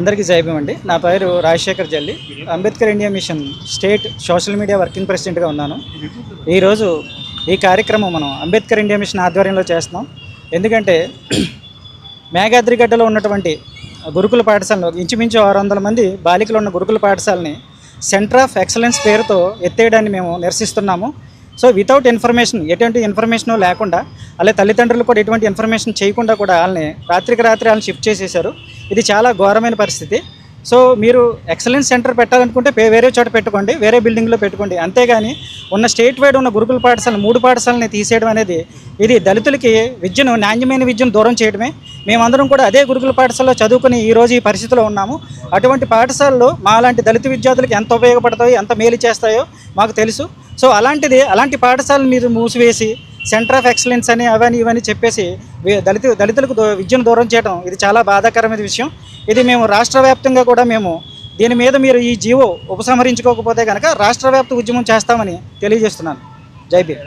అందరికీ జైభీం అండి. నా పేరు రాజశేఖర్ జల్లి. Ambedkar India mission state social media working ప్రెసిడెంట్గా ఉన్నాను. ఈరోజు ఈ కార్యక్రమం మనం అంబేద్కర్ ఇండియా మిషన్ ఆధ్వర్యంలో చేస్తున్నాం. ఎందుకంటే మేఘాద్రిగడ్డలో ఉన్నటువంటి గురుకుల పాఠశాలలో ఇంచుమించు 600 మంది బాలికలు ఉన్న గురుకుల పాఠశాలని సెంటర్ ఆఫ్ ఎక్సలెన్స్ పేరుతో ఎత్తేయడాన్ని మేము నిరసిస్తున్నాము. సో వితౌట్ ఇన్ఫర్మేషన్, ఎటువంటి ఇన్ఫర్మేషన్ లేకుండా, అలాగే తల్లిదండ్రులు కూడా ఎటువంటి ఇన్ఫర్మేషన్ చేయకుండా కూడా వాళ్ళని రాత్రికి రాత్రి వాళ్ళని షిఫ్ట్ చేసేసారు. ఇది చాలా ఘోరమైన పరిస్థితి. సో మీరు ఎక్సలెన్స్ సెంటర్ పెట్టాలనుకుంటే వేరే చోట పెట్టుకోండి, వేరే బిల్డింగ్లో పెట్టుకోండి. అంతేగాని ఉన్న స్టేట్ వైడ్ ఉన్న గురుకుల పాఠశాల 3 పాఠశాలని తీసేయడం అనేది ఇది దళితులకి విద్యను, నాణ్యమైన విద్యను దూరం చేయడమే. మేమందరం కూడా అదే గురుకుల పాఠశాలలో చదువుకుని ఈరోజు ఈ పరిస్థితిలో ఉన్నాము. అటువంటి పాఠశాలలు మాలాంటి దళిత విద్యార్థులకు ఎంత ఉపయోగపడతాయో, ఎంత మేలు చేస్తాయో మాకు తెలుసు. సో అలాంటి పాఠశాలను మీరు మూసివేసి సెంటర్ ఆఫ్ ఎక్సలెన్స్ అని అవన్నీ ఇవన్నీ చెప్పేసి దళితులకు విద్యను దూరం చేయడం ఇది చాలా బాధాకరమైన విషయం. ఇది మేము రాష్ట్ర వ్యాప్తంగా కూడా మేము దీని మీద మీరు ఈ జీవో ఉపసంహరించుకోకపోతే కనుక రాష్ట్ర వ్యాప్త ఉద్యమం చేస్తామని తెలియజేస్తున్నాను. జై భీమ్.